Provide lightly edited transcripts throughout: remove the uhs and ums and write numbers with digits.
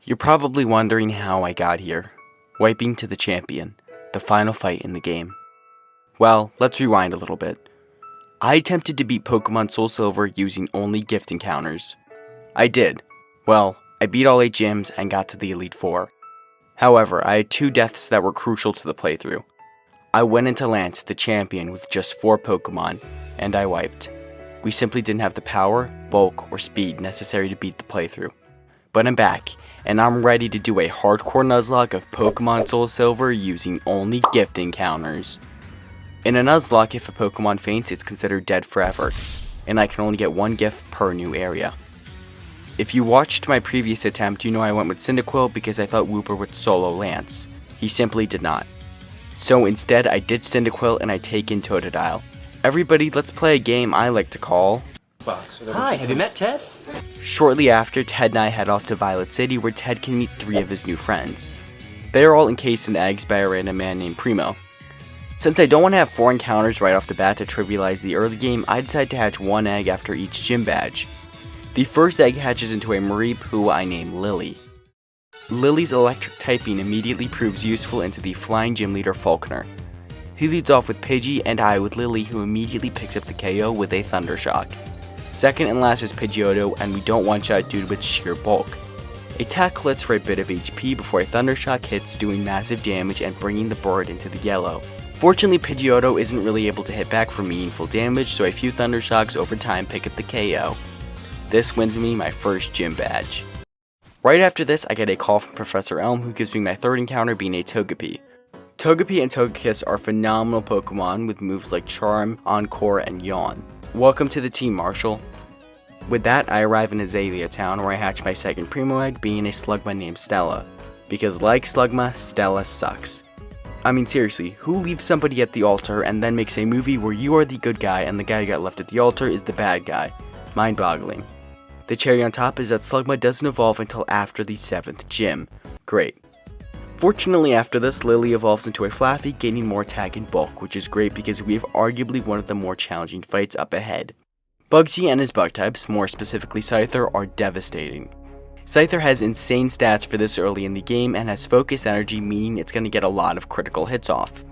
You're probably wondering how I got here. Wiping to the champion, the final fight in the game. Well, let's rewind a little bit. I attempted to beat Pokemon SoulSilver using only gift encounters. I did. Well, I beat all 8 gyms and got to the Elite Four. However, I had 2 deaths that were crucial to the playthrough. I went into Lance, the champion, with just 4 Pokemon, and I wiped. We simply didn't have the power, bulk, or speed necessary to beat the playthrough. But I'm back, and I'm ready to do a hardcore Nuzlocke of Pokemon SoulSilver using only gift encounters. In a Nuzlocke, if a Pokemon faints, it's considered dead forever, and I can only get 1 gift per new area. If you watched my previous attempt, you know I went with Cyndaquil because I thought Wooper would solo Lance. He simply did not. So instead, I ditched Cyndaquil and I take in Totodile. Everybody, let's play a game I like to call... Hi, have you met Ted? Shortly after, Ted and I head off to Violet City where Ted can meet 3 of his new friends. They are all encased in eggs by a random man named Primo. Since I don't want to have 4 encounters right off the bat to trivialize the early game, I decide to hatch 1 egg after each gym badge. The first egg hatches into a Mareep who I name Lily. Lily's electric typing immediately proves useful into the flying gym leader Falconer. He leads off with Pidgey and I with Lily, who immediately picks up the KO with a Thunder Shock. Second and last is Pidgeotto, and we don't one-shot due to its sheer bulk. A tackle hits for a bit of HP before a Thunder Shock hits, doing massive damage and bringing the bird into the yellow. Fortunately, Pidgeotto isn't really able to hit back for meaningful damage, so a few Thunder Shocks over time pick up the KO. This wins me my first gym badge. Right after this, I get a call from Professor Elm, who gives me my 3rd encounter being a Togepi. Togepi and Togekiss are phenomenal Pokemon with moves like Charm, Encore, and Yawn. Welcome to the team, Marshall. With that, I arrive in Azalea Town where I hatch my 2nd Primo egg, being a Slugma named Stella. Because like Slugma, Stella sucks. I mean seriously, who leaves somebody at the altar and then makes a movie where you are the good guy and the guy who got left at the altar is the bad guy? Mind-boggling. The cherry on top is that Slugma doesn't evolve until after the 7th gym. Great. Fortunately after this, Lily evolves into a Flaffy, gaining more attack and bulk, which is great because we have arguably one of the more challenging fights up ahead. Bugsy and his bug types, more specifically Scyther, are devastating. Scyther has insane stats for this early in the game and has focus energy, meaning it's going to get a lot of critical hits off.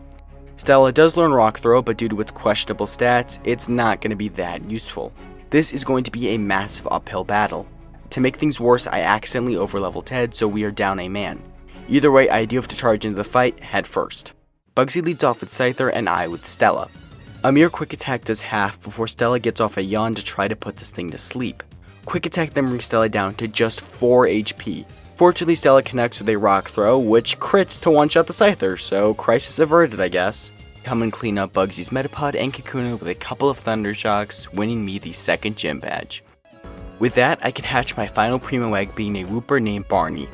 Stella does learn Rock Throw, but due to its questionable stats, it's not going to be that useful. This is going to be a massive uphill battle. To make things worse, I accidentally overleveled Ted, so we are down a man. Either way, I do have to charge into the fight head first. Bugsy leads off with Scyther and I with Stella. A mere quick attack does half before Stella gets off a yawn to try to put this thing to sleep. Quick attack then brings Stella down to just 4 HP. Fortunately, Stella connects with a Rock Throw, which crits to one-shot the Scyther, so crisis averted, I guess. Come and clean up Bugsy's Metapod and Kakuna with a couple of Thunder Shocks, winning me the 2nd gym badge. With that, I can hatch my final Primo egg, being a Wooper named Barney.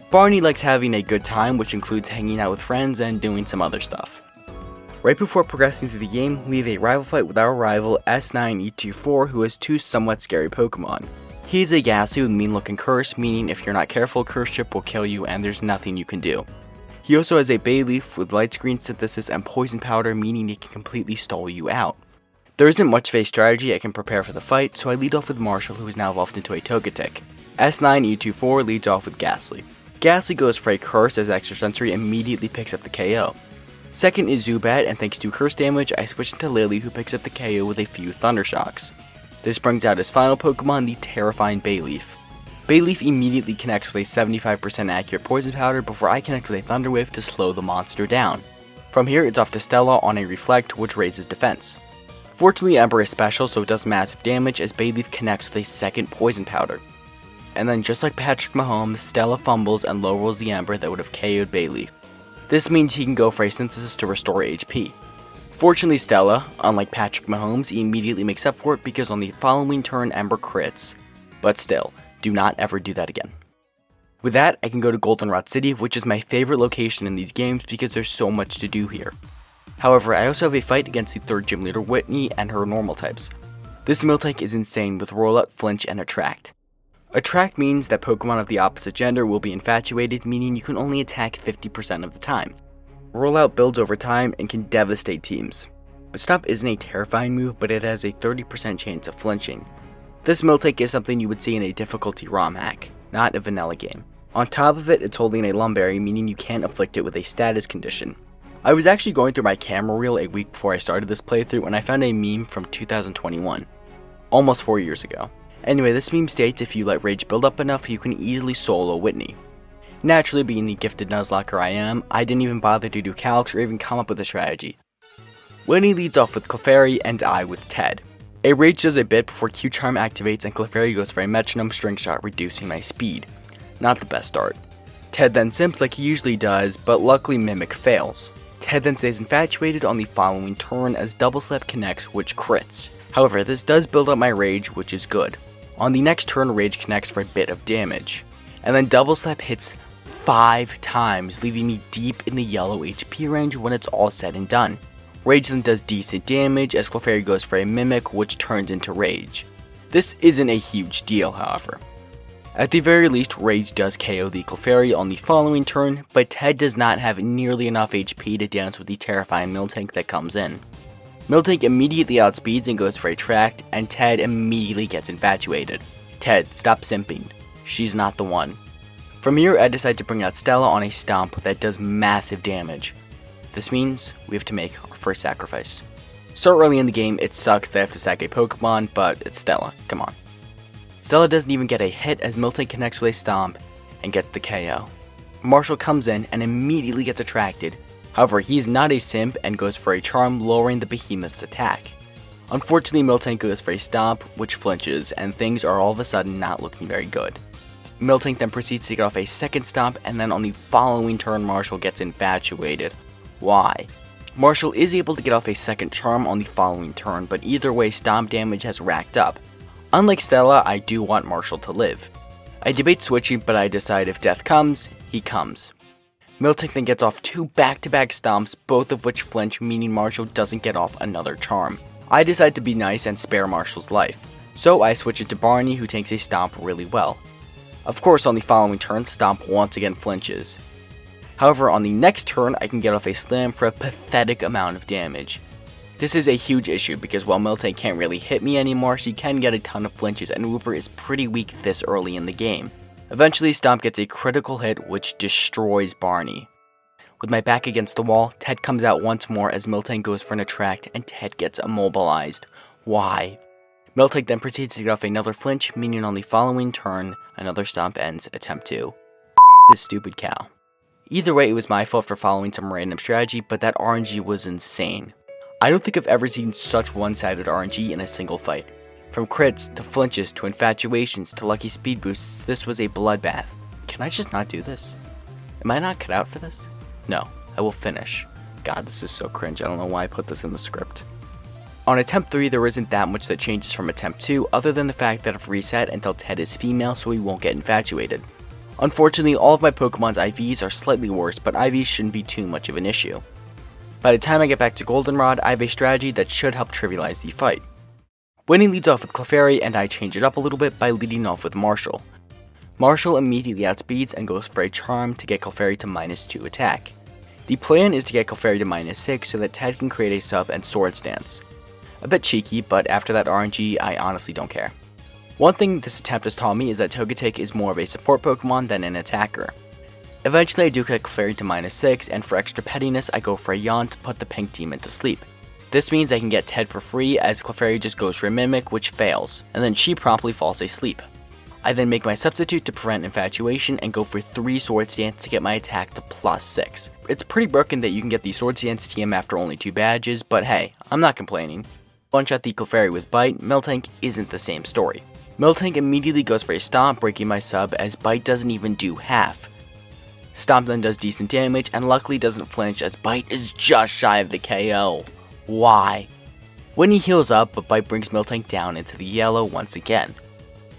Barney likes having a good time, which includes hanging out with friends and doing some other stuff. Right before progressing through the game, we have a rival fight with our rival S9E24, who has 2 somewhat scary Pokemon. He's a Ghastly with mean looking Curse, meaning if you're not careful, Curse Chip will kill you and there's nothing you can do. He also has a Bayleaf with Light Screen Synthesis and Poison Powder, meaning it can completely stall you out. There isn't much of a strategy I can prepare for the fight, so I lead off with Marshall, who is now evolved into a Togetic. S9E24 leads off with Ghastly. Ghastly goes for a Curse as Extrasensory immediately picks up the KO. Second is Zubat, and thanks to Curse damage, I switch into Lily, who picks up the KO with a few Thunder Shocks. This brings out his final Pokemon, the terrifying Bayleaf. Bayleaf immediately connects with a 75% accurate Poison Powder before I connect with a Thunder Wave to slow the monster down. From here, it's off to Stella on a Reflect, which raises defense. Fortunately, Ember is special, so it does massive damage as Bayleaf connects with a 2nd Poison Powder. And then just like Patrick Mahomes, Stella fumbles and low rolls the Ember that would have KO'd Bayleaf. This means he can go for a Synthesis to restore HP. Fortunately, Stella, unlike Patrick Mahomes, he immediately makes up for it because on the following turn Ember crits. But still, do not ever do that again. With that, I can go to Goldenrod City, which is my favorite location in these games because there's so much to do here. However, I also have a fight against the 3rd gym leader Whitney and her normal types. This Miltank is insane with Roll Up, Flinch, and Attract. Attract means that Pokemon of the opposite gender will be infatuated, meaning you can only attack 50% of the time. Rollout builds over time and can devastate teams. But Stomp isn't a terrifying move, but it has a 30% chance of flinching. This Miltank is something you would see in a difficulty ROM hack, not a vanilla game. On top of it, it's holding a lumberry, meaning you can't afflict it with a status condition. I was actually going through my camera reel a week before I started this playthrough and I found a meme from 2021, almost 4 years ago. Anyway, this meme states if you let rage build up enough, you can easily solo Whitney. Naturally, being the gifted Nuzlocker I am, I didn't even bother to do calcs or even come up with a strategy. Whitney leads off with Clefairy and I with Ted. A rage does a bit before Q-Charm activates and Clefairy goes for a metronome string shot, reducing my speed. Not the best start. Ted then simps like he usually does, but luckily Mimic fails. Ted then stays infatuated on the following turn as Double Slap connects, which crits. However, this does build up my rage, which is good. On the next turn, rage connects for a bit of damage. And then Double Slap hits 5 times, leaving me deep in the yellow HP range when it's all said and done. Rage then does decent damage as Clefairy goes for a Mimic, which turns into Rage. This isn't a huge deal, however. At the very least, Rage does KO the Clefairy on the following turn, but Ted does not have nearly enough HP to dance with the terrifying Miltank that comes in. Miltank immediately outspeeds and goes for a Tract, and Ted immediately gets infatuated. Ted, stop simping. She's not the one. From here, I decide to bring out Stella on a Stomp that does massive damage. This means we have to make our first sacrifice. So early in the game, it sucks that I have to sack a Pokemon, but it's Stella, come on. Stella doesn't even get a hit as Miltank connects with a Stomp and gets the KO. Marshall comes in and immediately gets attracted. However, he is not a simp and goes for a Charm, lowering the Behemoth's attack. Unfortunately, Miltank goes for a Stomp, which flinches, and things are all of a sudden not looking very good. Miltank then proceeds to get off a second Stomp, and then on the following turn, Marshall gets infatuated. Why? Marshall is able to get off a second Charm on the following turn, but either way, Stomp damage has racked up. Unlike Stella, I do want Marshall to live. I debate switching, but I decide if death comes, he comes. Miltank then gets off 2 back-to-back stomps, both of which flinch, meaning Marshall doesn't get off another charm. I decide to be nice and spare Marshall's life, so I switch it to Barney, who takes a stomp really well. Of course, on the following turn, Stomp once again flinches. However, on the next turn, I can get off a Slam for a pathetic amount of damage. This is a huge issue because while Miltank can't really hit me anymore, she can get a ton of flinches and Wooper is pretty weak this early in the game. Eventually, Stomp gets a critical hit which destroys Barney. With my back against the wall, Ted comes out once more as Miltank goes for an attract and Ted gets immobilized. Why? Miltank then proceeds to get off another flinch, meaning on the following turn, another Stomp ends attempt 2. This stupid cow. Either way, it was my fault for following some random strategy, but that RNG was insane. I don't think I've ever seen such one-sided RNG in a single fight. From crits, to flinches, to infatuations, to lucky speed boosts, this was a bloodbath. Can I just not do this? Am I not cut out for this? No, I will finish. God, this is so cringe, I don't know why I put this in the script. On attempt 3, there isn't that much that changes from attempt 2, other than the fact that I've reset until Ted is female so he won't get infatuated. Unfortunately, all of my Pokemon's IVs are slightly worse, but IVs shouldn't be too much of an issue. By the time I get back to Goldenrod, I have a strategy that should help trivialize the fight. Whitney leads off with Clefairy, and I change it up a little bit by leading off with Marshall. Marshall immediately outspeeds and goes for a Charm to get Clefairy to -2 attack. The plan is to get Clefairy to -6 so that Ted can create a sub and Swords Dance. A bit cheeky, but after that RNG, I honestly don't care. One thing this attempt has taught me is that Togetic is more of a support Pokemon than an attacker. Eventually I do get Clefairy to -6, and for extra pettiness I go for a Yawn to put the pink demon to sleep. This means I can get Ted for free as Clefairy just goes for a Mimic, which fails, and then she promptly falls asleep. I then make my substitute to prevent infatuation and go for 3 Swords Dance to get my attack to +6. It's pretty broken that you can get the Swords Dance TM after only 2 badges, but hey, I'm not complaining. One-shot the Clefairy with Bite, Miltank isn't the same story. Miltank immediately goes for a Stomp, breaking my sub as Bite doesn't even do half. Stomp then does decent damage and luckily doesn't flinch as Bite is just shy of the KO. Why? Whitney heals up, but Bite brings Miltank down into the yellow once again.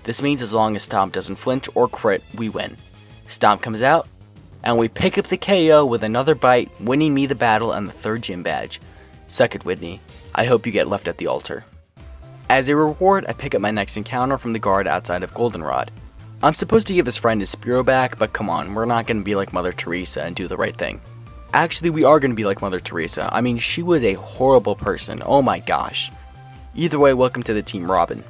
This means as long as Stomp doesn't flinch or crit, we win. Stomp comes out, and we pick up the KO with another Bite, winning me the battle and the 3rd gym badge. Suck it, Whitney. I hope you get left at the altar. As a reward, I pick up my next encounter from the guard outside of Goldenrod. I'm supposed to give his friend his Spearow back, but come on, we're not going to be like Mother Teresa and do the right thing. Actually, we are going to be like Mother Teresa. I mean, she was a horrible person, oh my gosh. Either way, welcome to the Team Robin.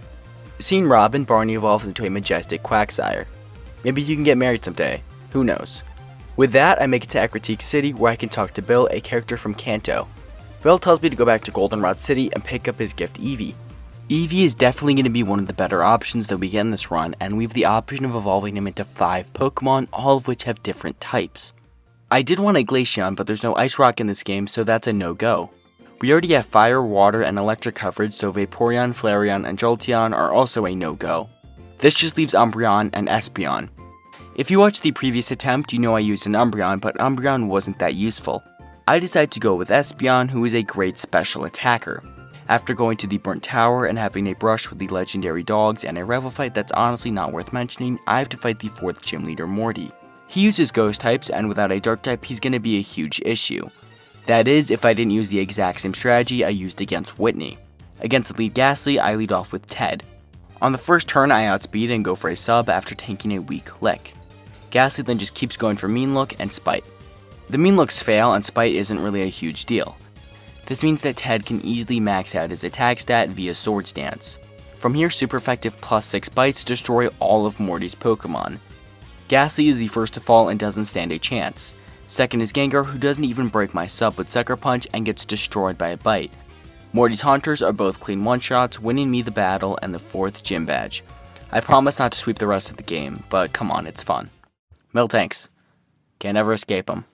Seeing Robin, Barney evolves into a majestic Quagsire. Maybe you can get married someday. Who knows? With that, I make it to Ekritique City where I can talk to Bill, a character from Kanto. Bill tells me to go back to Goldenrod City and pick up his gift Eevee. Eevee is definitely going to be one of the better options that we get in this run, and we have the option of evolving him into 5 Pokemon, all of which have different types. I did want a Glaceon, but there's no Ice Rock in this game, so that's a no-go. We already have Fire, Water, and Electric coverage, so Vaporeon, Flareon, and Jolteon are also a no-go. This just leaves Umbreon and Espeon. If you watched the previous attempt, you know I used an Umbreon, but Umbreon wasn't that useful. I decided to go with Espeon, who is a great special attacker. After going to the Burnt Tower and having a brush with the legendary dogs and a rival fight that's honestly not worth mentioning, I have to fight the 4th gym leader Morty. He uses ghost types, and without a dark type, he's going to be a huge issue. That is, if I didn't use the exact same strategy I used against Whitney. Against the lead Ghastly, I lead off with Ted. On the first turn, I outspeed and go for a sub after tanking a weak lick. Ghastly then just keeps going for Mean Look and Spite. The Mean Looks fail, and Spite isn't really a huge deal. This means that Ted can easily max out his attack stat via Swords Dance. From here, super effective +6 bites destroy all of Morty's Pokemon. Ghastly is the first to fall and doesn't stand a chance. Second is Gengar, who doesn't even break my sub with Sucker Punch and gets destroyed by a bite. Morty's Haunters are both clean one-shots, winning me the battle and the 4th gym badge. I promise not to sweep the rest of the game, but come on, it's fun. Miltanks. Can't ever escape them.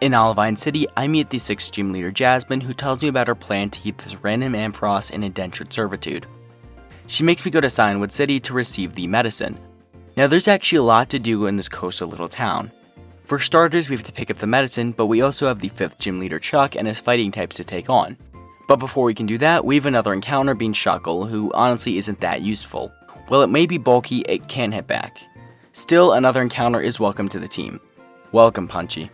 In Olivine City, I meet the 6th gym leader Jasmine, who tells me about her plan to keep this random Ampharos in indentured servitude. She makes me go to Cyanwood City to receive the medicine. Now there's actually a lot to do in this coastal little town. For starters, we have to pick up the medicine, but we also have the 5th gym leader Chuck and his fighting types to take on. But before we can do that, we have another encounter being Shuckle, who honestly isn't that useful. While it may be bulky, it can hit back. Still, another encounter is welcome to the team. Welcome, Punchy.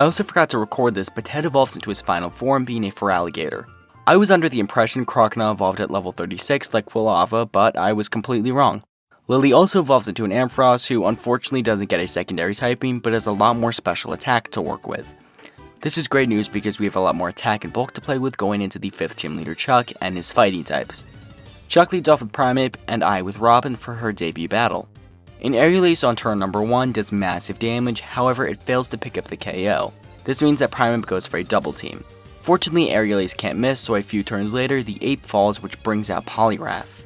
I also forgot to record this, but Ted evolves into his final form, being a Feraligatr. I was under the impression Crocodile evolved at level 36 like Quilava, but I was completely wrong. Lily also evolves into an Ampharos, who unfortunately doesn't get a secondary typing, but has a lot more special attack to work with. This is great news because we have a lot more attack and bulk to play with going into the 5th gym leader Chuck and his fighting types. Chuck leads off with Primeape, and I with Robin for her debut battle. An Aerial Ace on turn number 1 does massive damage, however it fails to pick up the KO. This means that Primeape goes for a double team. Fortunately, Aerial Ace can't miss, so a few turns later, the Ape falls, which brings out Poliwrath.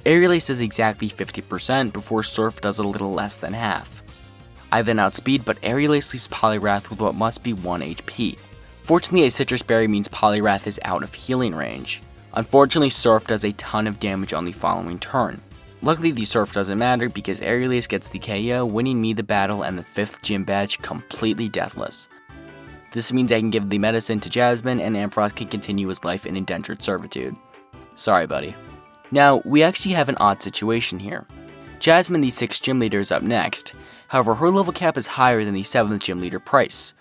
Aerial Ace does exactly 50% before Surf does a little less than half. I then outspeed, but Aerial Ace leaves Poliwrath with what must be 1 HP. Fortunately, a Citrus Berry means Poliwrath is out of healing range. Unfortunately, Surf does a ton of damage on the following turn. Luckily, the Surf doesn't matter because Aerial Ace gets the KO, winning me the battle and the 5th gym badge completely deathless. This means I can give the medicine to Jasmine and Ampharos can continue his life in indentured servitude. Sorry, buddy. Now, we actually have an odd situation here. Jasmine, the 6th gym leader, is up next. However, her level cap is higher than the 7th gym leader Price.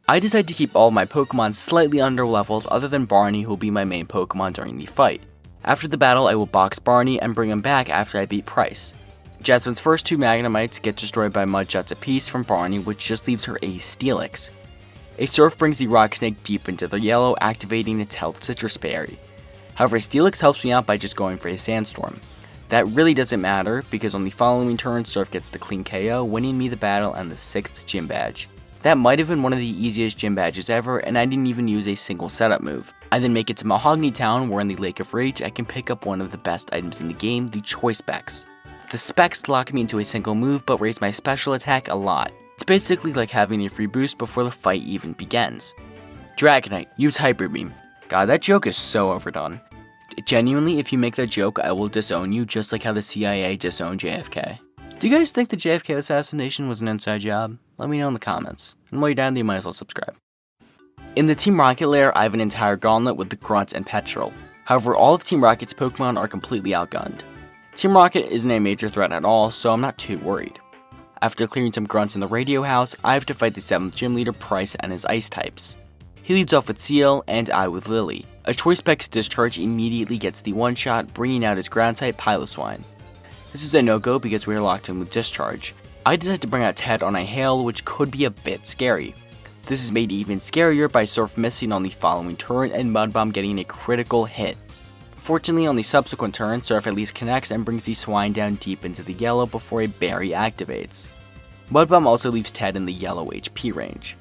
I decide to keep all of my Pokemon slightly under leveled other than Barney, who will be my main Pokemon during the fight. After the battle, I will box Barney and bring him back after I beat Price. Jasmine's first 2 Magnemites get destroyed by Mudshot's apiece from Barney, which just leaves her a Steelix. A Surf brings the Rock Snake deep into the yellow, activating its health Citrus Berry. However, Steelix helps me out by just going for a Sandstorm. That really doesn't matter, because on the following turn, Surf gets the clean KO, winning me the battle and the 6th gym badge. That might have been one of the easiest gym badges ever, and I didn't even use a single setup move. I then make it to Mahogany Town, where in the Lake of Rage, I can pick up one of the best items in the game, the Choice Specs. The Specs lock me into a single move, but raise my special attack a lot. It's basically like having a free boost before the fight even begins. Dragonite, use Hyper Beam. God, that joke is so overdone. Genuinely, if you make that joke, I will disown you just like how the CIA disowned JFK. Do you guys think the JFK assassination was an inside job? Let me know in the comments. And while you're down there, you might as well subscribe. In the Team Rocket lair, I have an entire gauntlet with the Grunts and Petrel. However, all of Team Rocket's Pokemon are completely outgunned. Team Rocket isn't a major threat at all, so I'm not too worried. After clearing some Grunts in the radio house, I have to fight the 7th gym leader Price and his ice types. He leads off with Seal, and I with Lily. A Choice Specs Discharge immediately gets the one-shot, bringing out his ground type Piloswine. This is a no-go because we are locked in with Discharge. I decide to bring out Ted on a Hail, which could be a bit scary. This is made even scarier by Surf missing on the following turn and Mud Bomb getting a critical hit. Fortunately, on the subsequent turn, Surf at least connects and brings the Swine down deep into the yellow before a Berry activates. Mud Bomb also leaves Ted in the yellow HP range.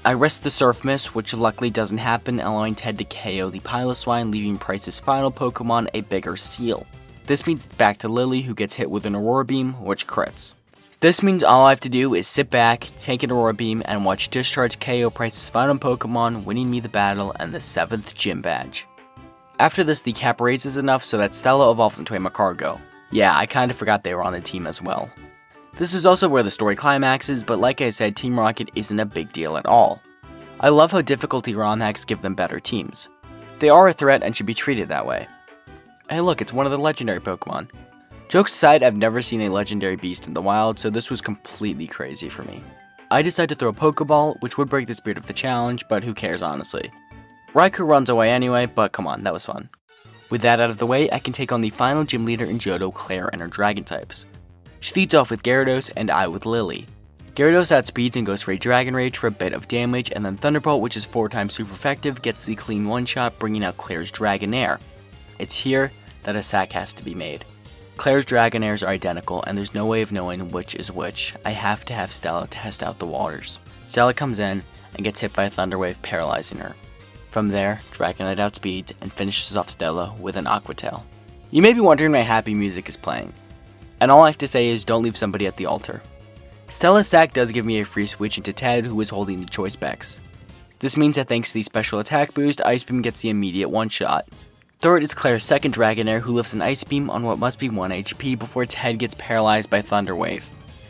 I risk the Surf Mist, which luckily doesn't happen, allowing Ted to KO the Piloswine, leaving Price's final Pokemon a bigger Seal. This means back to Lily, who gets hit with an Aurora Beam, which crits. This means all I have to do is sit back, take an Aurora Beam, and watch Discharge KO Price's final Pokemon, winning me the battle and the 7th Gym Badge. After this, the cap raises enough so that Stella evolves into a Macargo. Yeah, I kinda forgot they were on the team as well. This is also where the story climaxes, but like I said, Team Rocket isn't a big deal at all. I love how difficulty ROM hacks give them better teams. They are a threat and should be treated that way. Hey look, it's one of the legendary Pokemon. Jokes aside, I've never seen a legendary beast in the wild, so this was completely crazy for me. I decided to throw a Pokeball, which would break the spirit of the challenge, but who cares honestly. Raikou runs away anyway, but come on, that was fun. With that out of the way, I can take on the final gym leader in Johto, Claire, and her dragon types. She leads off with Gyarados, and I with Lily. Gyarados outspeeds and goes for a Dragon Rage for a bit of damage, and then Thunderbolt, which is 4 times super effective, gets the clean one-shot, bringing out Claire's Dragonair. It's here that a sack has to be made. Claire's Dragonairs are identical, and there's no way of knowing which is which. I have to have Stella test out the waters. Stella comes in and gets hit by a Thunder Wave, paralyzing her. From there, Dragonite outspeeds and finishes off Stella with an Aqua Tail. You may be wondering why happy music is playing. And all I have to say is don't leave somebody at the altar. Stella's sack does give me a free switch into Ted, who is holding the choice specs. This means that thanks to the special attack boost, Ice Beam gets the immediate one-shot. Third is Claire's second Dragonair, who lifts an Ice Beam on what must be 1 HP before Ted gets paralyzed by Thunder Wave.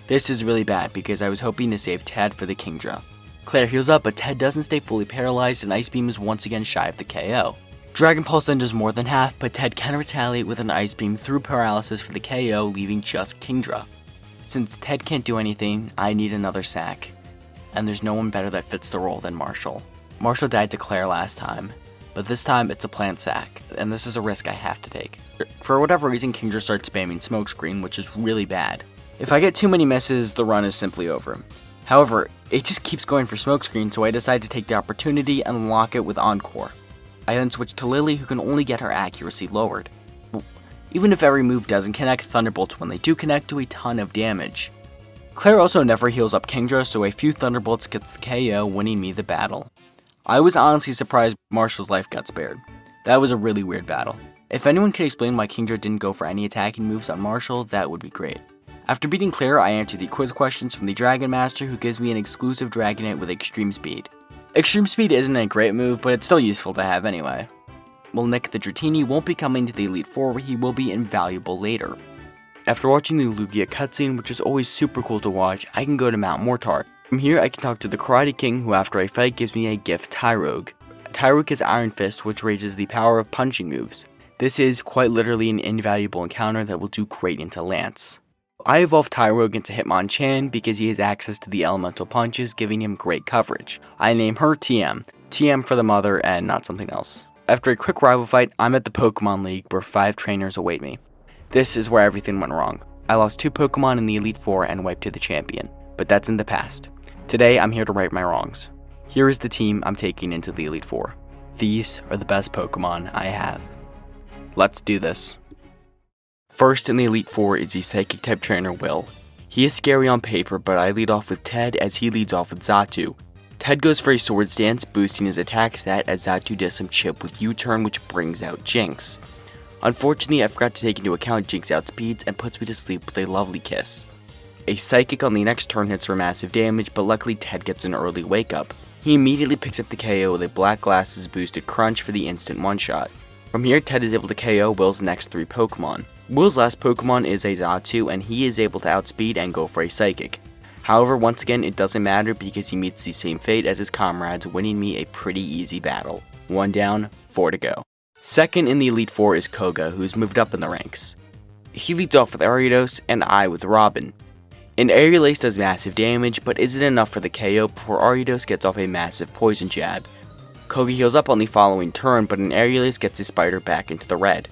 This is really bad because I was hoping to save Ted for the Kingdra. Claire heals up, but Ted doesn't stay fully paralyzed and Ice Beam is once again shy of the KO. Dragon Pulse then does more than half, but Ted can retaliate with an Ice Beam through paralysis for the KO, leaving just Kingdra. Since Ted can't do anything, I need another sack. And there's no one better that fits the role than Marshall. Marshall died to Claire last time, but this time it's a plant sack, and this is a risk I have to take. For whatever reason, Kingdra starts spamming Smokescreen, which is really bad. If I get too many misses, the run is simply over. However, it just keeps going for Smokescreen, so I decide to take the opportunity and lock it with Encore. I then switch to Lily, who can only get her accuracy lowered. Even if every move doesn't connect, Thunderbolts when they do connect do a ton of damage. Claire also never heals up Kingdra, so a few Thunderbolts gets the KO, winning me the battle. I was honestly surprised Marshall's life got spared. That was a really weird battle. If anyone could explain why Kingdra didn't go for any attacking moves on Marshall, that would be great. After beating Claire, I answer the quiz questions from the Dragon Master, who gives me an exclusive Dragonite with Extreme Speed. Extreme Speed isn't a great move, but it's still useful to have anyway. Well, Nick the Dratini won't be coming to the Elite Four, where he will be invaluable later. After watching the Lugia cutscene, which is always super cool to watch, I can go to Mount Mortar. From here, I can talk to the Karate King, who after I fight gives me a gift Tyrogue. Tyrogue is Iron Fist, which raises the power of punching moves. This is quite literally an invaluable encounter that will do great into Lance. I evolved Tyrogue into Hitmonchan because he has access to the elemental punches, giving him great coverage. I name her TM. TM for the mother and not something else. After a quick rival fight, I'm at the Pokemon League where 5 trainers await me. This is where everything went wrong. I lost 2 Pokemon in the Elite Four and wiped to the champion, but that's in the past. Today, I'm here to right my wrongs. Here is the team I'm taking into the Elite Four. These are the best Pokemon I have. Let's do this. First in the Elite Four is the Psychic type trainer Will. He is scary on paper, but I lead off with Ted as he leads off with Xatu. Ted goes for a Swords Dance, boosting his attack stat as Xatu does some chip with U-turn, which brings out Jinx. Unfortunately, I forgot to take into account Jinx outspeeds and puts me to sleep with a lovely kiss. A Psychic on the next turn hits for massive damage, but luckily Ted gets an early wake up. He immediately picks up the KO with a Black Glasses boosted Crunch for the instant one-shot. From here, Ted is able to KO Will's next 3 Pokemon. Will's last Pokemon is a Xatu, and he is able to outspeed and go for a Psychic. However, once again, it doesn't matter because he meets the same fate as his comrades, winning me a pretty easy battle. 1 down, 4 to go. Second in the Elite Four is Koga, who's moved up in the ranks. He leads off with Ariados, and I with Robin. An Aerial Ace does massive damage, but isn't enough for the KO before Ariados gets off a massive Poison Jab. Koga heals up on the following turn, but an Aerial Ace gets his Spider back into the red.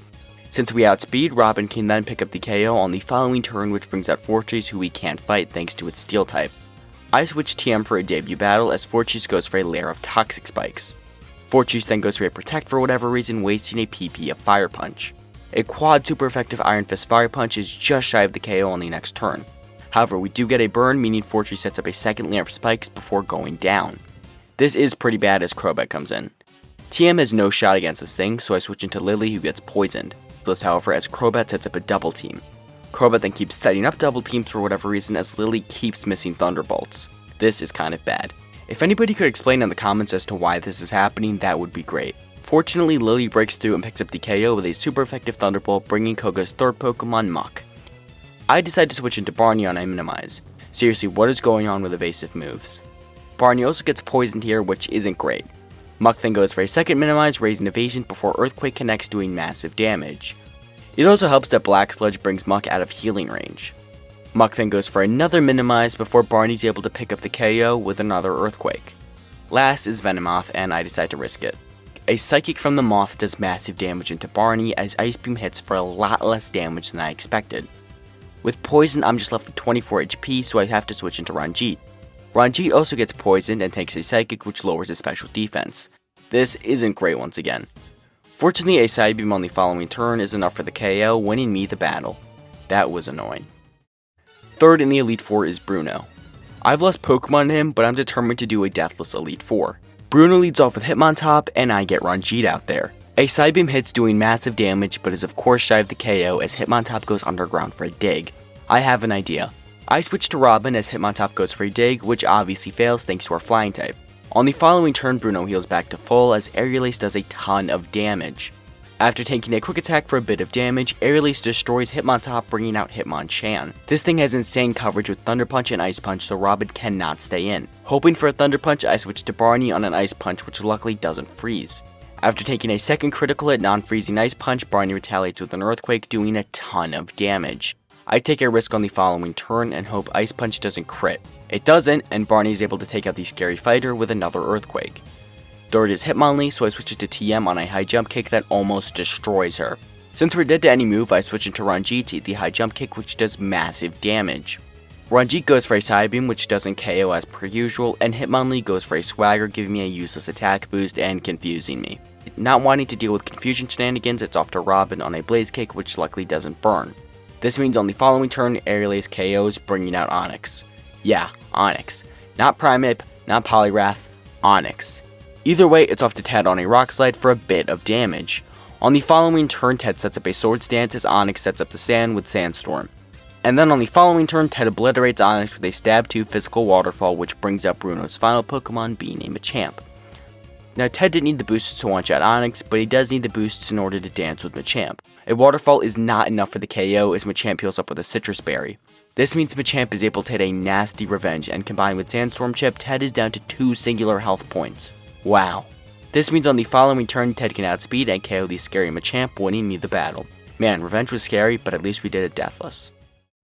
Since we outspeed, Robin can then pick up the KO on the following turn, which brings out Fortress, who we can't fight thanks to its Steel type. I switch TM for a debut battle as Fortress goes for a layer of Toxic Spikes. Fortress then goes for a Protect for whatever reason, wasting a PP of Fire Punch. A quad super effective Iron Fist Fire Punch is just shy of the KO on the next turn. However, we do get a burn, meaning Fortree sets up a second layer of spikes before going down. This is pretty bad as Crobat comes in. TM has no shot against this thing, so I switch into Lily, who gets poisoned. This, however, as Crobat sets up a double team. Crobat then keeps setting up double teams for whatever reason as Lily keeps missing Thunderbolts. This is kind of bad. If anybody could explain in the comments as to why this is happening, that would be great. Fortunately, Lily breaks through and picks up the KO with a super effective Thunderbolt, bringing Koga's third Pokemon, Muck. I decide to switch into Barney on a Minimize. Seriously, what is going on with evasive moves? Barney also gets poisoned here, which isn't great. Muck then goes for a second Minimize, raising evasion before Earthquake connects, doing massive damage. It also helps that Black Sludge brings Muck out of healing range. Muck then goes for another Minimize before Barney's able to pick up the KO with another Earthquake. Last is Venomoth, and I decide to risk it. A Psychic from the Moth does massive damage into Barney as Ice Beam hits for a lot less damage than I expected. With Poison, I'm just left with 24 HP, so I have to switch into Ranjit. Ranjit also gets poisoned and takes a Psychic, which lowers his special defense. This isn't great once again. Fortunately, a Side Beam on the following turn is enough for the KO, winning me the battle. That was annoying. Third in the Elite Four is Bruno. I've lost Pokemon to him, but I'm determined to do a Deathless Elite Four. Bruno leads off with Hitmontop, and I get Ranjit out there. A Side Beam hits, doing massive damage, but is of course shy of the KO as Hitmontop goes underground for a dig. I have an idea. I switch to Robin as Hitmontop goes for a dig, which obviously fails thanks to our flying type. On the following turn, Bruno heals back to full as Aerial Ace does a ton of damage. After taking a quick attack for a bit of damage, Aerial Ace destroys Hitmontop, bringing out Hitmonchan. This thing has insane coverage with Thunder Punch and Ice Punch, so Robin cannot stay in. Hoping for a Thunder Punch, I switch to Barney on an Ice Punch, which luckily doesn't freeze. After taking a second critical hit non-freezing Ice Punch, Barney retaliates with an Earthquake, doing a ton of damage. I take a risk on the following turn and hope Ice Punch doesn't crit. It doesn't, and Barney is able to take out the scary fighter with another Earthquake. Third is Hitmonlee, so I switch it to TM on a high jump kick that almost destroys her. Since we're dead to any move, I switch into Ranjit to eat the high jump kick, which does massive damage. Ranjit goes for a Side Beam, which doesn't KO as per usual, and Hitmonlee goes for a Swagger, giving me a useless attack boost and confusing me. Not wanting to deal with confusion shenanigans, it's off to Robin on a Blaze Kick, which luckily doesn't burn. This means on the following turn, Aerial Ace KOs, bringing out Onix. Yeah, Onix. Not Primeape, not Poliwrath, Onix. Either way, it's off to Ted on a Rock Slide for a bit of damage. On the following turn, Ted sets up a Swords Dance as Onix sets up the Sand with Sandstorm. And then on the following turn, Ted obliterates Onix with a Stab 2 Physical Waterfall, which brings out Bruno's final Pokemon, being a Machamp. Now, Ted didn't need the boosts to one-shot Onix, but he does need the boosts in order to dance with Machamp. A Waterfall is not enough for the KO as Machamp heals up with a Citrus Berry. This means Machamp is able to hit a nasty revenge, and combined with Sandstorm Chip, Ted is down to 2 singular health points. Wow. This means on the following turn, Ted can outspeed and KO the scary Machamp, winning me the battle. Man, revenge was scary, but at least we did it deathless.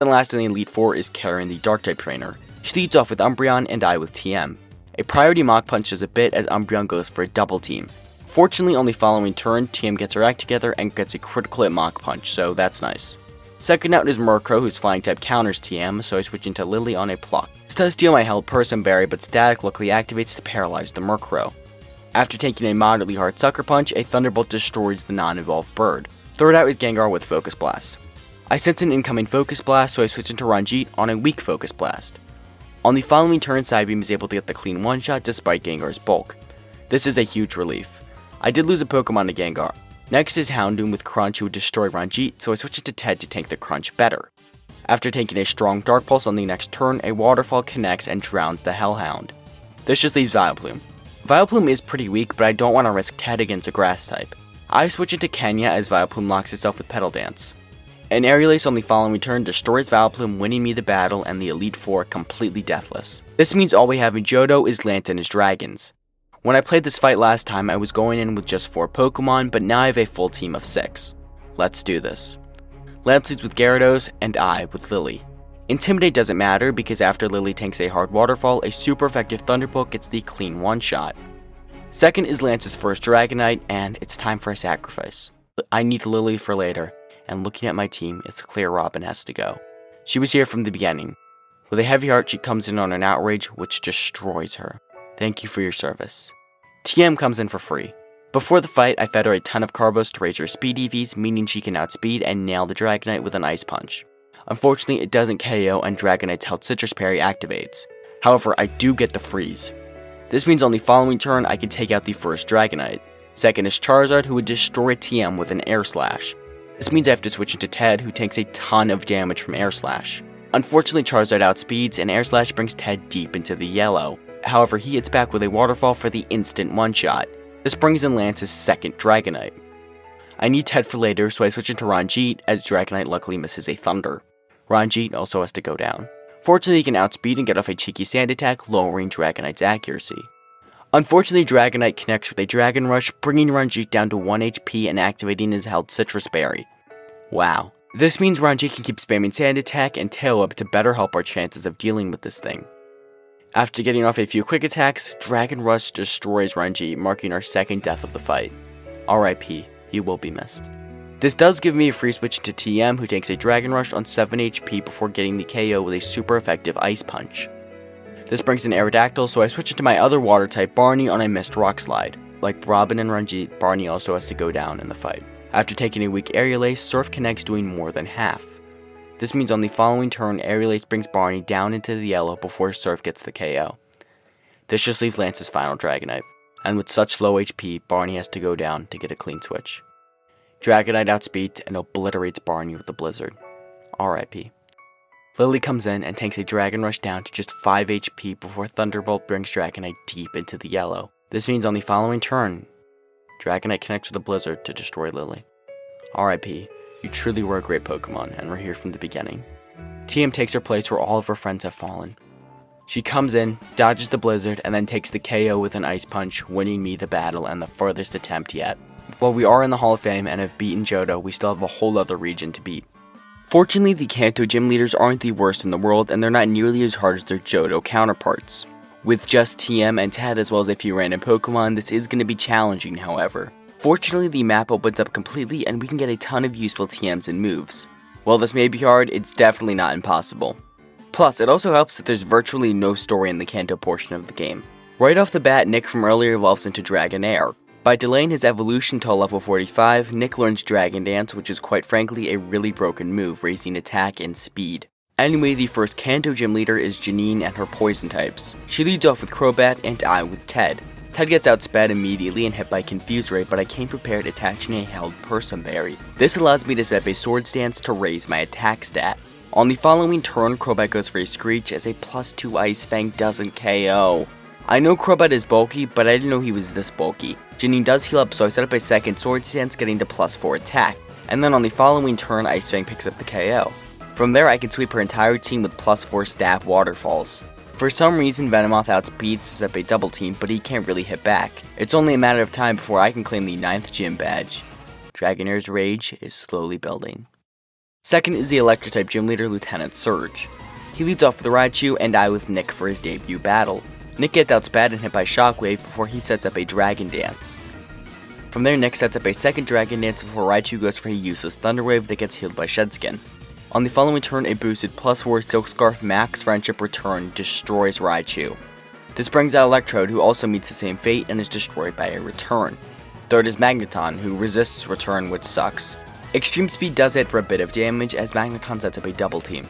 And last in the Elite Four is Karen, the Dark-type trainer. She leads off with Umbreon and I with TM. A priority Mach Punch does a bit as Umbreon goes for a double team. Fortunately, on the following turn, TM gets her act together and gets a critical hit Mach Punch, so that's nice. Second out is Murkrow, whose flying type counters TM, so I switch into Lily on a Pluck. This does steal my health Person Berry, but Static luckily activates to paralyze the Murkrow. After taking a moderately hard Sucker Punch, a Thunderbolt destroys the non-evolved bird. Third out is Gengar with Focus Blast. I sense an incoming Focus Blast, so I switch into Ranjit on a weak Focus Blast. On the following turn, Psybeam is able to get the clean one-shot despite Gengar's bulk. This is a huge relief. I did lose a Pokemon to Gengar. Next is Houndoom with Crunch, who would destroy Ranjit, so I switch it to Ted to tank the Crunch better. After taking a strong Dark Pulse on the next turn, a Waterfall connects and drowns the Hellhound. This just leaves Vileplume. Vileplume is pretty weak, but I don't want to risk Ted against a Grass type. I switch into Kenya as Vileplume locks itself with Petal Dance. An Aerial Ace on the following turn destroys Vileplume, winning me the battle and the Elite Four completely deathless. This means all we have in Johto is Lance and his dragons. When I played this fight last time, I was going in with just 4 Pokemon, but now I have a full team of 6. Let's do this. Lance leads with Gyarados, and I with Lily. Intimidate doesn't matter because after Lily tanks a hard Waterfall, a super effective Thunderbolt gets the clean one-shot. Second is Lance's first Dragonite, and it's time for a sacrifice. I need Lily for later, and looking at my team, it's clear Robin has to go. She was here from the beginning. With a heavy heart, she comes in on an outrage, which destroys her. Thank you for your service. TM comes in for free. Before the fight, I fed her a ton of Carbos to raise her speed EVs, meaning she can outspeed and nail the Dragonite with an Ice Punch. Unfortunately, it doesn't KO and Dragonite's held Citrus Berry activates. However, I do get the freeze. This means on the following turn, I can take out the first Dragonite. Second is Charizard, who would destroy TM with an Air Slash. This means I have to switch into Ted, who takes a ton of damage from Air Slash. Unfortunately, Charizard outspeeds, and Air Slash brings Ted deep into the yellow. However, he hits back with a Waterfall for the instant one-shot. This brings in Lance's second Dragonite. I need Ted for later, so I switch into Ranjit, as Dragonite luckily misses a Thunder. Ranjit also has to go down. Fortunately, he can outspeed and get off a cheeky sand attack, lowering Dragonite's accuracy. Unfortunately, Dragonite connects with a Dragon Rush, bringing Ranjit down to 1 HP and activating his held Citrus Berry. Wow. This means Ranjit can keep spamming Sand Attack and Tail Whip to better help our chances of dealing with this thing. After getting off a few quick attacks, Dragon Rush destroys Ranjit, marking our second death of the fight. RIP, you will be missed. This does give me a free switch to TM, who takes a Dragon Rush on 7 HP before getting the KO with a super effective Ice Punch. This brings in Aerodactyl, so I switch into my other water type Barney on a missed Rock Slide. Like Robin and Ranjit, Barney also has to go down in the fight. After taking a weak Aerial Ace, Surf connects, doing more than half. This means on the following turn, Aerial Ace brings Barney down into the yellow before Surf gets the KO. This just leaves Lance's final Dragonite, and with such low HP, Barney has to go down to get a clean switch. Dragonite outspeeds and obliterates Barney with a Blizzard. RIP. Lily comes in and takes a Dragon Rush down to just 5 HP before Thunderbolt brings Dragonite deep into the yellow. This means on the following turn, Dragonite connects with a Blizzard to destroy Lily. RIP, you truly were a great Pokemon and were here from the beginning. TM takes her place where all of her friends have fallen. She comes in, dodges the Blizzard, and then takes the KO with an Ice Punch, winning me the battle and the furthest attempt yet. While we are in the Hall of Fame and have beaten Johto, we still have a whole other region to beat. Fortunately, the Kanto gym leaders aren't the worst in the world, and they're not nearly as hard as their Johto counterparts. With just TM and Ted as well as a few random Pokemon, this is going to be challenging, however. Fortunately, the map opens up completely and we can get a ton of useful TMs and moves. While this may be hard, it's definitely not impossible. Plus, it also helps that there's virtually no story in the Kanto portion of the game. Right off the bat, Nick from earlier evolves into Dragonair. By delaying his evolution till level 45, Nick learns Dragon Dance, which is quite frankly a really broken move, raising attack and speed. Anyway, the first Kanto gym leader is Janine and her poison types. She leads off with Crobat and I with Ted. Ted gets outsped immediately and hit by Confuse Ray, but I came prepared attaching a held Persim Berry. This allows me to set up a Sword Stance to raise my attack stat. On the following turn, Crobat goes for a Screech as a +2 Ice Fang doesn't KO. I know Crobat is bulky, but I didn't know he was this bulky. Janine does heal up, so I set up a second Sword Stance, getting to +4 attack. And then on the following turn, Ice Fang picks up the KO. From there, I can sweep her entire team with +4 stab waterfalls. For some reason, Venomoth outspeeds to set up a double team, but he can't really hit back. It's only a matter of time before I can claim the 9th gym badge. Dragonair's rage is slowly building. Second is the Electric-type gym leader, Lieutenant Surge. He leads off with Raichu and I with Nick for his debut battle. Nick gets outsped and hit by Shockwave before he sets up a Dragon Dance. From there, Nick sets up a second Dragon Dance before Raichu goes for a useless Thunder Wave that gets healed by Shedskin. On the following turn, a boosted +4 Silk Scarf Max Friendship Return destroys Raichu. This brings out Electrode, who also meets the same fate and is destroyed by a Return. Third is Magneton, who resists Return, which sucks. Extreme Speed does hit for a bit of damage as Magneton sets up a double team.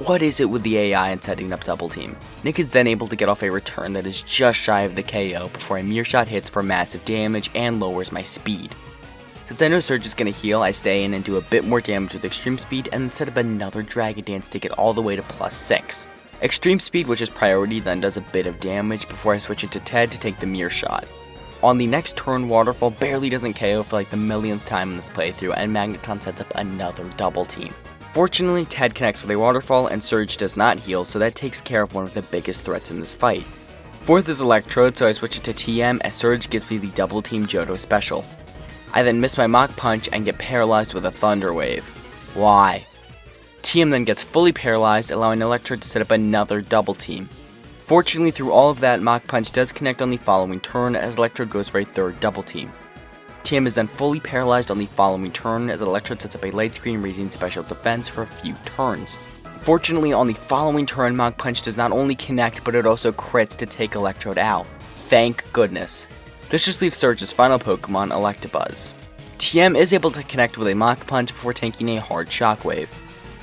What is it with the AI and setting up double team? Nick is then able to get off a Return that is just shy of the KO before a Mere Shot hits for massive damage and lowers my speed. Since I know Surge is going to heal, I stay in and do a bit more damage with Extreme Speed and then set up another Dragon Dance to get all the way to +6. Extreme Speed, which is priority, then does a bit of damage before I switch it to Ted to take the Mere Shot. On the next turn, Waterfall barely doesn't KO for like the millionth time in this playthrough, and Magneton sets up another double team. Fortunately, Ted connects with a Waterfall and Surge does not heal, so that takes care of one of the biggest threats in this fight. Fourth is Electrode, so I switch it to TM as Surge gives me the double team Johto special. I then miss my Mach Punch and get paralyzed with a Thunder Wave. Why? TM then gets fully paralyzed, allowing Electrode to set up another double team. Fortunately, through all of that, Mach Punch does connect on the following turn as Electrode goes for a third double team. TM is then fully paralyzed on the following turn as Electrode sets up a Light Screen, raising special defense for a few turns. Fortunately, on the following turn, Mach Punch does not only connect, but it also crits to take Electrode out. Thank goodness. This just leaves Surge's final Pokemon, Electabuzz. TM is able to connect with a Mach Punch before taking a hard Shockwave.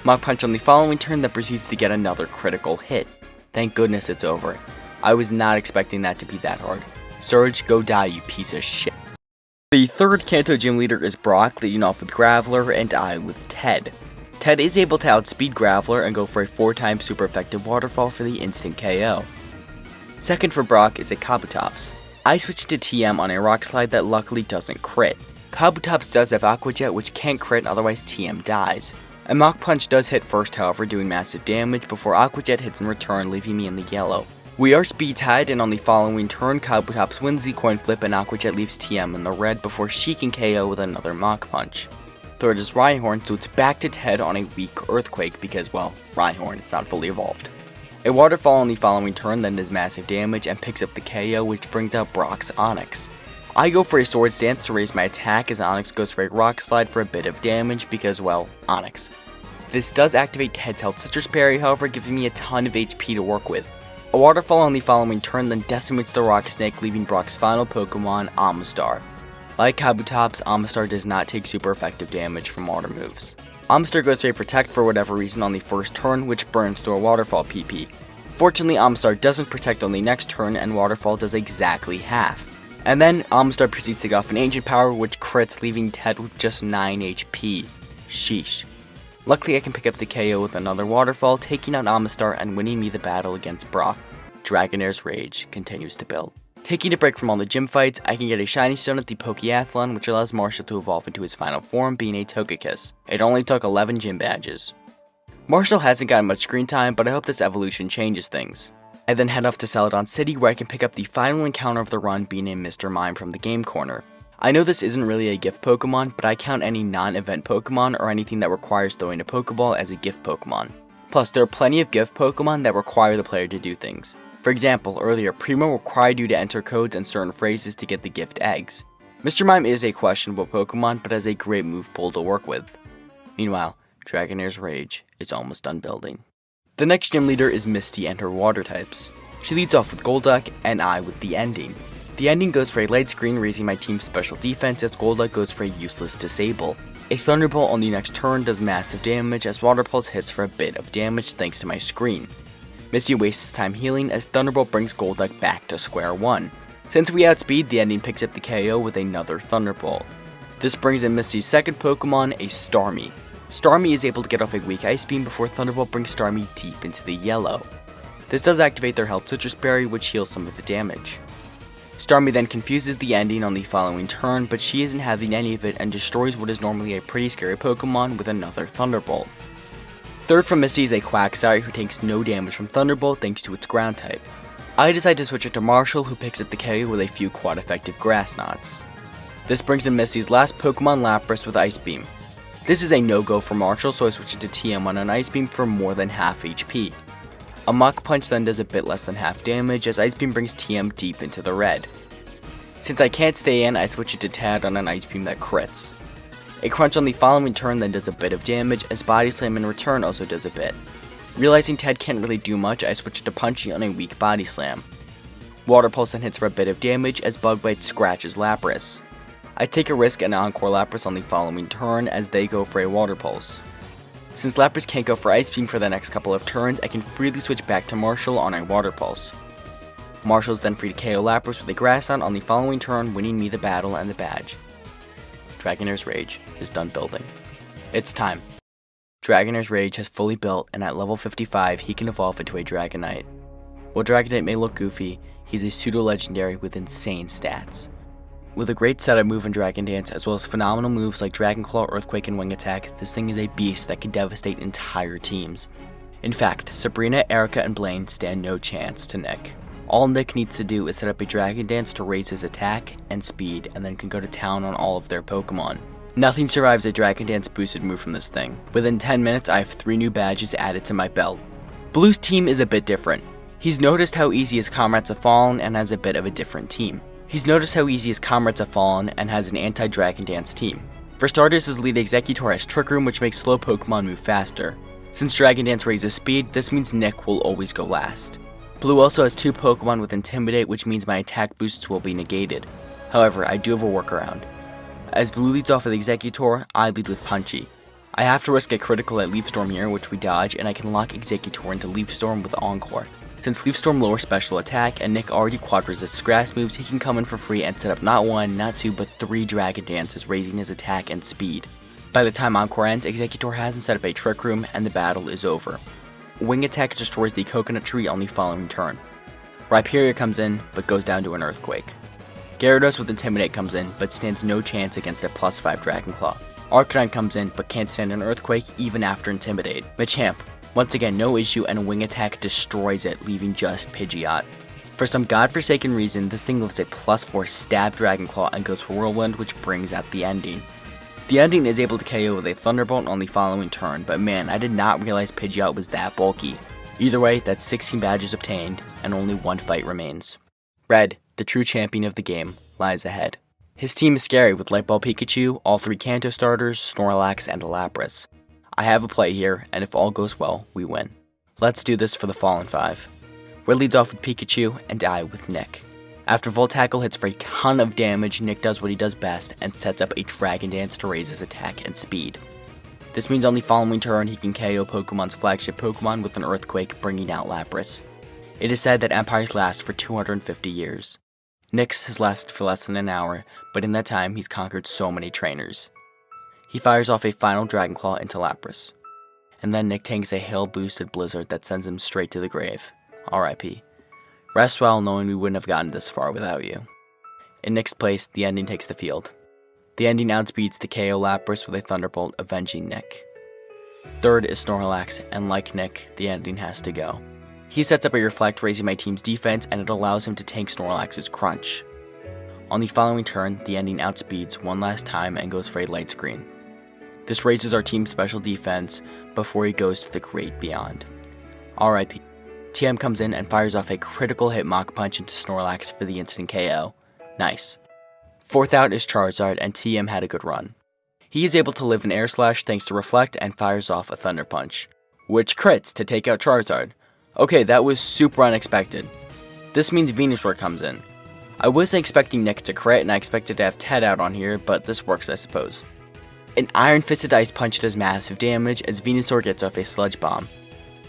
Mach Punch on the following turn, then proceeds to get another critical hit. Thank goodness it's over. I was not expecting that to be that hard. Surge, go die, you piece of shit. The third Kanto gym leader is Brock, leading off with Graveler, and I with Ted. Ted is able to outspeed Graveler and go for a 4-time super effective waterfall for the instant KO. Second for Brock is a Kabutops. I switched to TM on a rock slide that luckily doesn't crit. Kabutops does have Aqua Jet, which can't crit, otherwise TM dies. A Mach Punch does hit first, however, doing massive damage before Aqua Jet hits in return, leaving me in the yellow. We are speed tied, and on the following turn, Kabutops wins the coin flip and Aqua Jet leaves TM in the red before she can KO with another Mach Punch. Third is Rhyhorn, so it's back to Ted on a weak Earthquake because, well, Rhyhorn, it's not fully evolved. A Waterfall on the following turn then does massive damage and picks up the KO, which brings out Brock's Onix. I go for a Swords Dance to raise my attack as Onix goes for a Rock Slide for a bit of damage because, well, Onix. This does activate Ted's Health Citrus Berry, however, giving me a ton of HP to work with. A Waterfall on the following turn then decimates the Rock Snake, leaving Brock's final Pokemon, Amistar. Like Kabutops, Amistar does not take super effective damage from water moves. Amistar goes for a Protect for whatever reason on the first turn, which burns through a Waterfall PP. Fortunately, Amistar doesn't Protect on the next turn, and Waterfall does exactly half. And then, Amistar proceeds to get off an Ancient Power, which crits, leaving Ted with just 9 HP. Sheesh. Luckily, I can pick up the KO with another Waterfall, taking out Amistar and winning me the battle against Brock. Dragonair's rage continues to build. Taking a break from all the gym fights, I can get a Shiny Stone at the Pokeathlon, which allows Marshall to evolve into his final form, being a Togekiss. It only took 11 gym badges. Marshall hasn't gotten much screen time, but I hope this evolution changes things. I then head off to Celadon City, where I can pick up the final encounter of the run, being a Mr. Mime from the Game Corner. I know this isn't really a gift Pokemon, but I count any non-event Pokemon or anything that requires throwing a Pokeball as a gift Pokemon. Plus, there are plenty of gift Pokemon that require the player to do things. For example, earlier, Primo required you to enter codes and certain phrases to get the gift eggs. Mr. Mime is a questionable Pokemon, but has a great move pool to work with. Meanwhile, Dragonair's rage is almost done building. The next gym leader is Misty and her water types. She leads off with Golduck, and I with the ending. The ending goes for a light screen, raising my team's special defense as Golduck goes for a useless disable. A Thunderbolt on the next turn does massive damage as Water Pulse hits for a bit of damage thanks to my screen. Misty wastes time healing as Thunderbolt brings Golduck back to square one. Since we outspeed, the ending picks up the KO with another Thunderbolt. This brings in Misty's second Pokemon, a Starmie. Starmie is able to get off a weak Ice Beam before Thunderbolt brings Starmie deep into the yellow. This does activate their Health Citrus Berry, which heals some of the damage. Starmie then confuses the ending on the following turn, but she isn't having any of it and destroys what is normally a pretty scary Pokemon with another Thunderbolt. Third from Misty is a Quagsire who takes no damage from Thunderbolt thanks to its ground type. I decide to switch it to Marshall, who picks up the KO with a few quad effective Grass Knots. This brings in Misty's last Pokemon, Lapras, with Ice Beam. This is a no-go for Marshall, so I switch it to TM on an Ice Beam for more than half HP. A Mach Punch then does a bit less than half damage as Ice Beam brings TM deep into the red. Since I can't stay in, I switch it to Tad on an Ice Beam that crits. A Crunch on the following turn then does a bit of damage as Body Slam in return also does a bit. Realizing Ted can't really do much, I switch to Punchy on a weak Body Slam. Water Pulse then hits for a bit of damage as Bug Bite scratches Lapras. I take a risk and Encore Lapras on the following turn as they go for a Water Pulse. Since Lapras can't go for Ice Beam for the next couple of turns, I can freely switch back to Marshall on a Water Pulse. Marshall is then free to KO Lapras with a Grass Knot on the following turn, winning me the battle and the badge. Dragonair's Rage is done building. It's time. Dragonair's Rage has fully built, and at level 55 he can evolve into a Dragonite. While Dragonite may look goofy, he's a pseudo-legendary with insane stats. With a great setup move in Dragon Dance, as well as phenomenal moves like Dragon Claw, Earthquake, and Wing Attack, this thing is a beast that can devastate entire teams. In fact, Sabrina, Erica, and Blaine stand no chance to Nick. All Nick needs to do is set up a Dragon Dance to raise his attack and speed, and then can go to town on all of their Pokemon. Nothing survives a Dragon Dance boosted move from this thing. Within 10 minutes, I have 3 new badges added to my belt. Blue's team is a bit different. He's noticed how easy his comrades have fallen and has a bit of a different team. He's noticed how easy his comrades have fallen and has an anti-Dragon Dance team. For starters, his lead Exeggutor has Trick Room, which makes slow Pokemon move faster. Since Dragon Dance raises speed, this means Nick will always go last. Blue also has 2 Pokemon with Intimidate, which means my attack boosts will be negated. However, I do have a workaround. As Blue leads off with Exeggutor, I lead with Punchy. I have to risk a critical at Leaf Storm here, which we dodge, and I can lock Executor into Leaf Storm with Encore. Since Leaf Storm lowers special attack, and Nick already quad resists grass moves, he can come in for free and set up not 1, not 2, but 3 Dragon Dances, raising his attack and speed. By the time Encore ends, Executor hasn't set up a Trick Room, and the battle is over. Wing Attack destroys the Coconut Tree on the following turn. Rhyperior comes in, but goes down to an Earthquake. Gyarados with Intimidate comes in, but stands no chance against a +5 Dragon Claw. Arcanine comes in, but can't stand an Earthquake even after Intimidate. Machamp, once again no issue, and a Wing Attack destroys it, leaving just Pidgeot. For some godforsaken reason, this thing lifts a +4 Stab Dragon Claw and goes for Whirlwind, which brings out the ending. The ending is able to KO with a Thunderbolt on the following turn, but man, I did not realize Pidgeot was that bulky. Either way, that's 16 badges obtained, and only 1 fight remains. Red, the true champion of the game, lies ahead. His team is scary with Light Ball Pikachu, all 3 Kanto starters, Snorlax, and a Lapras. I have a play here, and if all goes well, we win. Let's do this for the Fallen 5. Red leads off with Pikachu, and I with Nick. After Volt Tackle hits for a ton of damage, Nick does what he does best and sets up a Dragon Dance to raise his attack and speed. This means on the following turn he can KO Pokemon's flagship Pokemon with an Earthquake, bringing out Lapras. It is said that empires last for 250 years. Nick's has lasted for less than an hour, but in that time he's conquered so many trainers. He fires off a final Dragon Claw into Lapras. And then Nick tanks a hail-boosted Blizzard that sends him straight to the grave. RIP. Rest well knowing we wouldn't have gotten this far without you. In Nick's place, the ending takes the field. The ending outspeeds the KO Lapras with a Thunderbolt, avenging Nick. Third is Snorlax, and like Nick, the ending has to go. He sets up a Reflect, raising my team's defense, and it allows him to tank Snorlax's Crunch. On the following turn, the ending outspeeds one last time and goes for a Light Screen. This raises our team's special defense before he goes to the great beyond. RIP. TM comes in and fires off a critical hit Mach Punch into Snorlax for the instant KO. Nice. Fourth out is Charizard, and TM had a good run. He is able to live in Air Slash thanks to Reflect and fires off a Thunder Punch, which crits to take out Charizard. Okay, that was super unexpected. This means Venusaur comes in. I wasn't expecting Nick to crit, and I expected to have Ted out on here, but this works I suppose. An Iron Fisted Ice Punch does massive damage as Venusaur gets off a Sludge Bomb.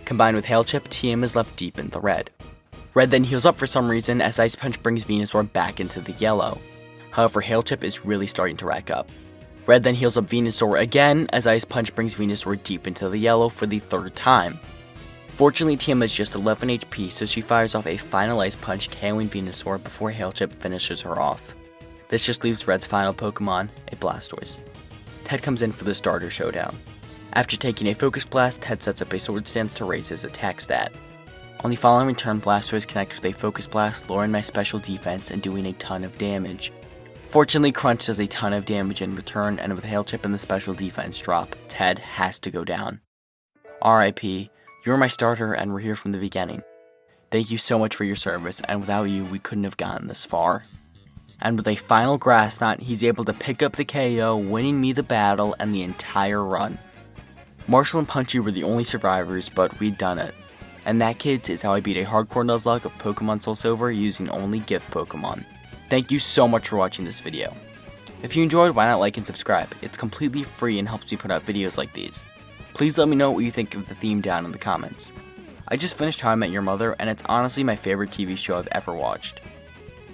Combined with Hail Chip, TM is left deep in the red. Red then heals up for some reason as Ice Punch brings Venusaur back into the yellow. However, Hail Chip is really starting to rack up. Red then heals up Venusaur again as Ice Punch brings Venusaur deep into the yellow for the 3rd time. Fortunately, TM has just 11 HP, so she fires off a final Ice Punch, KOing Venusaur before Hail Chip finishes her off. This just leaves Red's final Pokemon, a Blastoise. Ted comes in for the starter showdown. After taking a Focus Blast, Ted sets up a Sword Stance to raise his attack stat. On the following turn, Blastoise connects with a Focus Blast, lowering my special defense and doing a ton of damage. Fortunately, Crunch does a ton of damage in return, and with Hail Chip and the special defense drop, Ted has to go down. RIP, you were my starter and were here from the beginning. Thank you so much for your service, and without you, we couldn't have gotten this far. And with a final Grass Knot, he's able to pick up the KO, winning me the battle and the entire run. Marshall and Punchy were the only survivors, but we'd done it. And that, kids, is how I beat a hardcore Nuzlocke of Pokemon SoulSilver using only gift Pokemon. Thank you so much for watching this video. If you enjoyed, why not like and subscribe? It's completely free and helps me put out videos like these. Please let me know what you think of the theme down in the comments. I just finished How I Met Your Mother, and it's honestly my favorite TV show I've ever watched.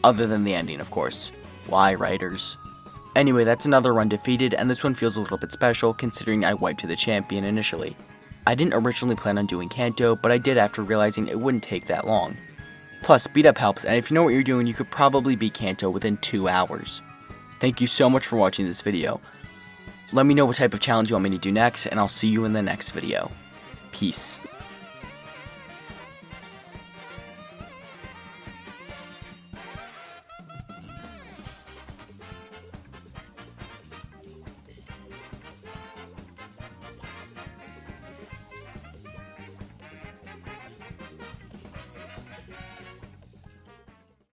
Other than the ending, of course. Why, writers? Anyway, that's another run defeated, and this one feels a little bit special considering I wiped to the champion initially. I didn't originally plan on doing Kanto, but I did after realizing it wouldn't take that long. Plus, speed up helps, and if you know what you're doing, you could probably beat Kanto within 2 hours. Thank you so much for watching this video. Let me know what type of challenge you want me to do next, and I'll see you in the next video. Peace.